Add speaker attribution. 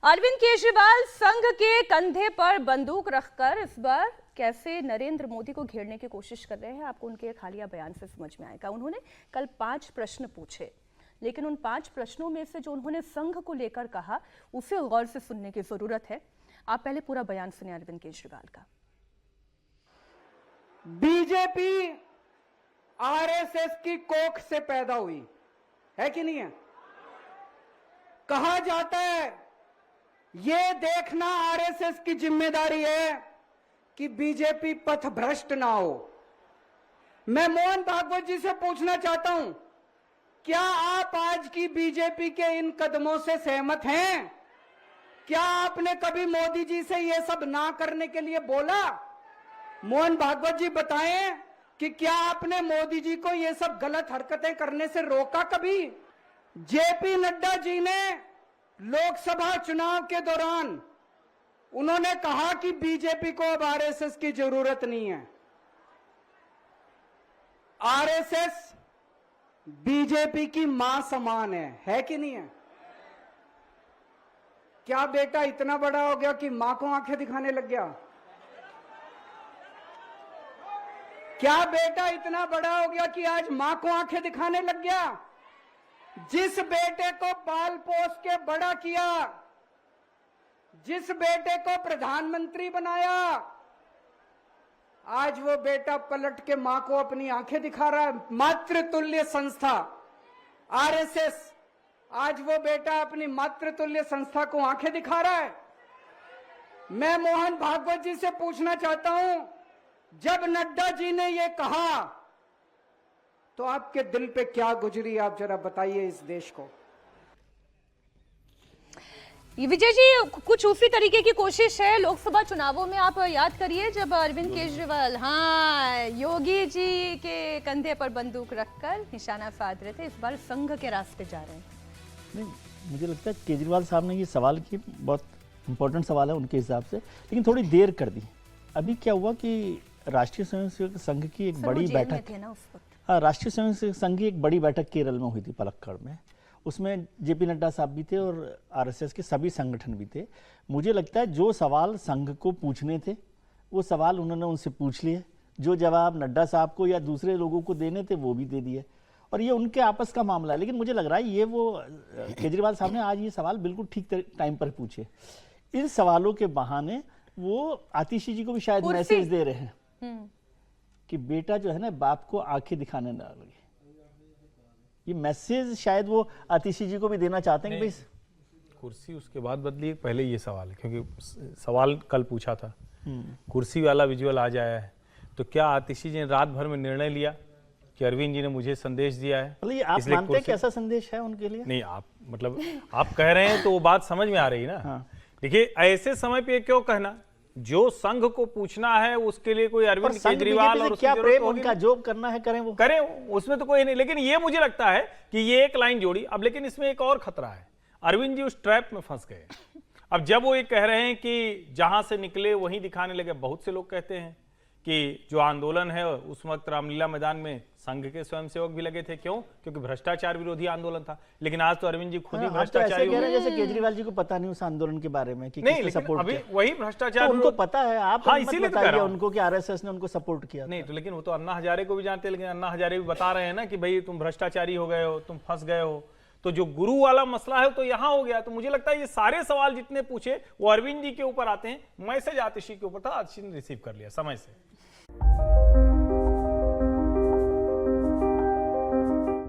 Speaker 1: अरविंद केजरीवाल संघ के कंधे पर बंदूक रखकर इस बार कैसे नरेंद्र मोदी को घेरने की कोशिश कर रहे हैं, आपको उनके एक हालिया बयान से समझ में आएगा। उन्होंने कल 5 प्रश्न पूछे, लेकिन उन 5 प्रश्नों में से जो उन्होंने संघ को लेकर कहा उसे गौर से सुनने की जरूरत है। आप पहले पूरा बयान सुनिए अरविंद केजरीवाल का।
Speaker 2: बीजेपी आरएसएस की कोख से पैदा हुई है कि नहीं है? कहा जाता है ये देखना आरएसएस की जिम्मेदारी है कि बीजेपी पथ भ्रष्ट ना हो। मैं मोहन भागवत जी से पूछना चाहता हूं, क्या आप आज की बीजेपी के इन कदमों से सहमत हैं? क्या आपने कभी मोदी जी से ये सब ना करने के लिए बोला? मोहन भागवत जी बताएं कि क्या आपने मोदी जी को ये सब गलत हरकतें करने से रोका कभी? जेपी नड्डा जी ने लोकसभा चुनाव के दौरान उन्होंने कहा कि बीजेपी को अब आरएसएस की जरूरत नहीं है। आरएसएस बीजेपी की मां समान है कि नहीं है? क्या बेटा इतना बड़ा हो गया कि मां को आंखें दिखाने लग गया? क्या बेटा इतना बड़ा हो गया कि आज मां को आंखें दिखाने लग गया? जिस बेटे को पाल पोस के बड़ा किया, जिस बेटे को प्रधानमंत्री बनाया, आज वो बेटा पलट के मां को अपनी आंखें दिखा रहा है। मातृतुल्य संस्था आरएसएस आज वो बेटा अपनी मातृतुल्य संस्था को आंखें दिखा रहा है। मैं मोहन भागवत जी से पूछना चाहता हूं, जब नड्डा जी ने ये कहा तो आपके दिल पे क्या गुजरी, आप जरा बताइए इस देश को।
Speaker 1: विजय जी, कुछ उसी तरीके की कोशिश है लोकसभा चुनावों में। आप याद करिए जब अरविंद केजरीवाल योगी जी के कंधे पर बंदूक रखकर निशाना साध रहे थे, इस बार संघ के रास्ते जा रहे हैं।
Speaker 3: नहीं, मुझे लगता है केजरीवाल साहब ने ये सवाल की, बहुत इंपॉर्टेंट सवाल है उनके हिसाब से, लेकिन थोड़ी देर कर दी। अभी क्या हुआ कि राष्ट्रीय स्वयंसेवक संघ की एक बड़ी बैठक, राष्ट्रीय स्वयंसेवक संघ की एक बड़ी बैठक केरल में हुई थी, पलक्कड़ में। उसमें जेपी नड्डा साहब भी थे और आरएसएस के सभी संगठन भी थे। मुझे लगता है जो सवाल संघ को पूछने थे वो सवाल उन्होंने उनसे पूछ लिए, जो जवाब नड्डा साहब को या दूसरे लोगों को देने थे वो भी दे दिए, और ये उनके आपस का मामला है। लेकिन मुझे लग रहा है ये वो केजरीवाल साहब ने आज ये सवाल बिल्कुल ठीक टाइम पर पूछे। इन सवालों के बहाने वो आतिशी जी को भी शायद मैसेज दे रहे हैं कि बेटा जो है ना, बाप को आंखें दिखाने ना लगे। ये मैसेज शायद वो आतिशी जी को भी देना चाहते हैं कि भाई
Speaker 4: कुर्सी उसके बाद बदली, पहले ये सवाल है, क्योंकि सवाल कल पूछा था, कुर्सी वाला विजुअल आज आया है। तो क्या आतिशी जी ने रात भर में निर्णय लिया कि अरविंद जी ने मुझे संदेश दिया है?
Speaker 3: मतलब ये आप मानते हैं कि ऐसा संदेश है उनके लिए?
Speaker 4: नहीं, आप मतलब आप कह रहे हैं तो वो बात समझ में आ रही है ना। देखिए, ऐसे समय पे क्यों कहना, जो संघ को पूछना है उसके लिए कोई अरविंद केजरीवाल और
Speaker 3: क्या प्रेम उनका, जो करना है करें, वो
Speaker 4: करें, उसमें तो कोई नहीं। लेकिन ये मुझे लगता है कि ये एक लाइन जोड़ी अब, लेकिन इसमें एक और खतरा है। अरविंद जी उस ट्रैप में फंस गए। अब जब वो ये कह रहे हैं कि जहां से निकले वहीं दिखाने लगे, बहुत से लोग कहते हैं कि जो आंदोलन है उस वक्त रामलीला मैदान में संघ के स्वयंसेवक भी लगे थे। क्यों? क्योंकि भ्रष्टाचार विरोधी आंदोलन था। लेकिन आज तो अरविंद जी खुद ही भ्रष्टाचारी हो गए।
Speaker 3: जैसे केजरीवाल जी को पता नहीं उस आंदोलन के बारे में कि
Speaker 4: नहीं,
Speaker 3: सपोर्ट
Speaker 4: अभी वही भ्रष्टाचार
Speaker 3: तो उनको पता है। आप
Speaker 4: इसीलिए
Speaker 3: बताइए उनको कि आरएसएस ने उनको सपोर्ट किया।
Speaker 4: नहीं तो, लेकिन वो तो अन्ना हजारे को भी जानते हैं, लेकिन अन्ना हजारे भी बता रहे हैं ना कि भाई तुम भ्रष्टाचारी हो गए हो, तुम फंस गए हो। तो जो गुरु वाला मसला है तो यहाँ हो गया। तो मुझे लगता है ये सारे सवाल जितने पूछे वो अरविंद जी के ऊपर आते हैं। मैसेज आतिशी के ऊपर था, आतिशी ने रिसीव कर लिया समय से।